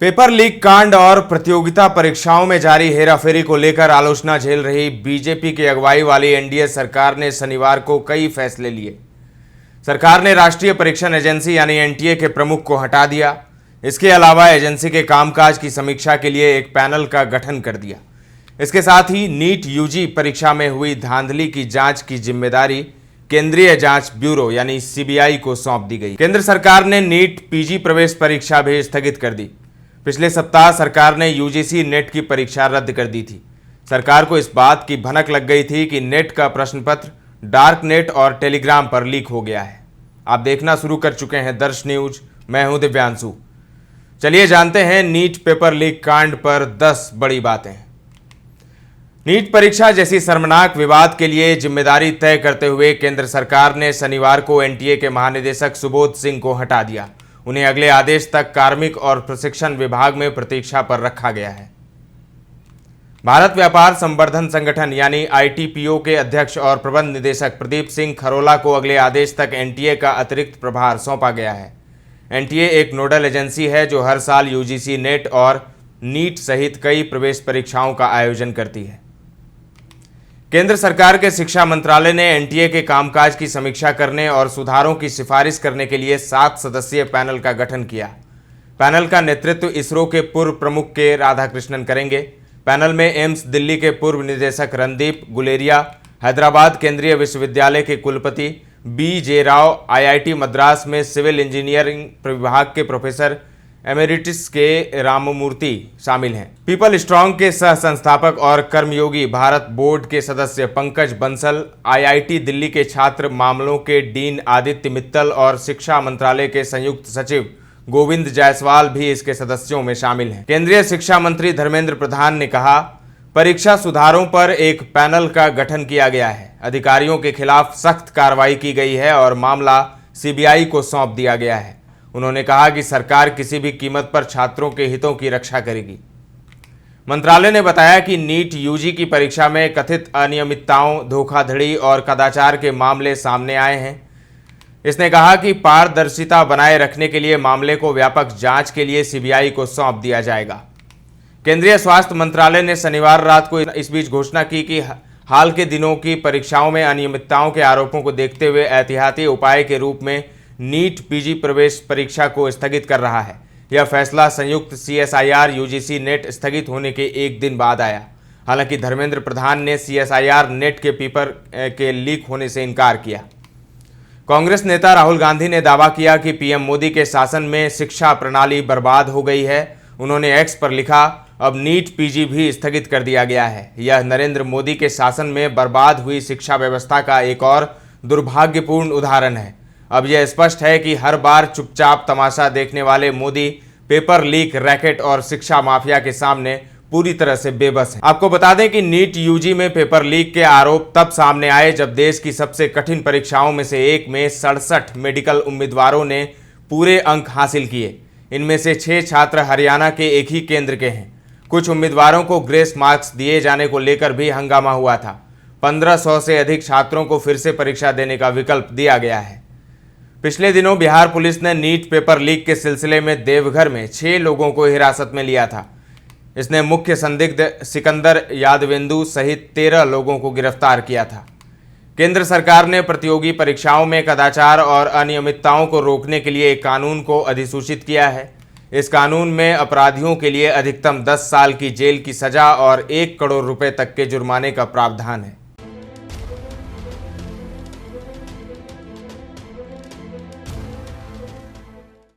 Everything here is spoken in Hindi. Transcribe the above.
पेपर लीक कांड और प्रतियोगिता परीक्षाओं में जारी हेराफेरी को लेकर आलोचना झेल रही बीजेपी की अगुवाई वाली एनडीए सरकार ने शनिवार को कई फैसले लिए। सरकार ने राष्ट्रीय परीक्षण एजेंसी यानी एनटीए के प्रमुख को हटा दिया। इसके अलावा एजेंसी के कामकाज की समीक्षा के लिए एक पैनल का गठन कर दिया। इसके साथ ही नीट यूजी परीक्षा में हुई धांधली की जांच की जिम्मेदारी केंद्रीय जांच ब्यूरो यानी सीबीआई को सौंप दी गई। केंद्र सरकार ने नीट पीजी प्रवेश परीक्षा भी स्थगित कर दी। पिछले सप्ताह सरकार ने यूजीसी नेट की परीक्षा रद्द कर दी थी। सरकार को इस बात की भनक लग गई थी कि नेट का प्रश्न पत्र डार्क नेट और टेलीग्राम पर लीक हो गया है। आप देखना शुरू कर चुके हैं दर्श न्यूज। मैं हूं दिव्यांशु। चलिए जानते हैं नीट पेपर लीक कांड पर 10 बड़ी बातें। नीट परीक्षा जैसी शर्मनाक विवाद के लिए जिम्मेदारी तय करते हुए केंद्र सरकार ने शनिवार को एनटीए के महानिदेशक सुबोध सिंह को हटा दिया। उन्हें अगले आदेश तक कार्मिक और प्रशिक्षण विभाग में प्रतीक्षा पर रखा गया है। भारत व्यापार संवर्धन संगठन यानी आईटीपीओ के अध्यक्ष और प्रबंध निदेशक प्रदीप सिंह खरोला को अगले आदेश तक एनटीए का अतिरिक्त प्रभार सौंपा गया है। एनटीए एक नोडल एजेंसी है जो हर साल यूजीसी नेट और नीट सहित कई प्रवेश परीक्षाओं का आयोजन करती है। केंद्र सरकार के शिक्षा मंत्रालय ने एनटीए के कामकाज की समीक्षा करने और सुधारों की सिफारिश करने के लिए 7 सदस्यीय पैनल का गठन किया। पैनल का नेतृत्व इसरो के पूर्व प्रमुख के राधाकृष्णन करेंगे। पैनल में एम्स दिल्ली के पूर्व निदेशक रणदीप गुलेरिया, हैदराबाद केंद्रीय विश्वविद्यालय के कुलपति बी.जे. राव, आईआईटी मद्रास में सिविल इंजीनियरिंग विभाग के प्रोफेसर एमेरिटस के राममूर्ति शामिल हैं। पीपल स्ट्रांग के सह संस्थापक और कर्मयोगी भारत बोर्ड के सदस्य पंकज बंसल, आईआईटी दिल्ली के छात्र मामलों के डीन आदित्य मित्तल और शिक्षा मंत्रालय के संयुक्त सचिव गोविंद जायसवाल भी इसके सदस्यों में शामिल हैं। केंद्रीय शिक्षा मंत्री धर्मेंद्र प्रधान ने कहा, परीक्षा सुधारों पर एक पैनल का गठन किया गया है। अधिकारियों के खिलाफ सख्त कार्रवाई की गई है और मामला सीबीआई को सौंप दिया गया है। उन्होंने कहा कि सरकार किसी भी कीमत पर छात्रों के हितों की रक्षा करेगी। मंत्रालय ने बताया कि नीट यूजी की परीक्षा में कथित अनियमितताओं, धोखाधड़ी और कदाचार के मामले सामने आए हैं। इसने कहा कि पारदर्शिता बनाए रखने के लिए मामले को व्यापक जांच के लिए सीबीआई को सौंप दिया जाएगा। केंद्रीय स्वास्थ्य मंत्रालय ने शनिवार रात को इस बीच घोषणा की कि हाल के दिनों की परीक्षाओं में अनियमितताओं के आरोपों को देखते हुए एहतियाती उपाय के रूप में नीट पीजी प्रवेश परीक्षा को स्थगित कर रहा है। यह फैसला संयुक्त सीएसआईआर यूजीसी नेट स्थगित होने के एक दिन बाद आया। हालांकि धर्मेंद्र प्रधान ने सीएसआईआर नेट के पेपर के लीक होने से इनकार किया। कांग्रेस नेता राहुल गांधी ने दावा किया कि पीएम मोदी के शासन में शिक्षा प्रणाली बर्बाद हो गई है। उन्होंने एक्स पर लिखा, अब नीट पीजी भी स्थगित कर दिया गया है। यह नरेंद्र मोदी के शासन में बर्बाद हुई शिक्षा व्यवस्था का एक और दुर्भाग्यपूर्ण उदाहरण है। अब यह स्पष्ट है कि हर बार चुपचाप तमाशा देखने वाले मोदी पेपर लीक रैकेट और शिक्षा माफिया के सामने पूरी तरह से बेबस हैं। आपको बता दें कि नीट यूजी में पेपर लीक के आरोप तब सामने आए जब देश की सबसे कठिन परीक्षाओं में से एक में 67 मेडिकल उम्मीदवारों ने पूरे अंक हासिल किए। इनमें से 6 छात्र हरियाणा के एक ही केंद्र के हैं। कुछ उम्मीदवारों को ग्रेस मार्क्स दिए जाने को लेकर भी हंगामा हुआ था। 1500 से अधिक छात्रों को फिर से परीक्षा देने का विकल्प दिया गया है। पिछले दिनों बिहार पुलिस ने नीट पेपर लीक के सिलसिले में देवघर में 6 लोगों को हिरासत में लिया था। इसने मुख्य संदिग्ध सिकंदर यादवेंदु सहित 13 लोगों को गिरफ्तार किया था। केंद्र सरकार ने प्रतियोगी परीक्षाओं में कदाचार और अनियमितताओं को रोकने के लिए एक कानून को अधिसूचित किया है। इस कानून में अपराधियों के लिए अधिकतम 10 साल की जेल की सजा और 1 करोड़ रुपए तक के जुर्माने का प्रावधान है।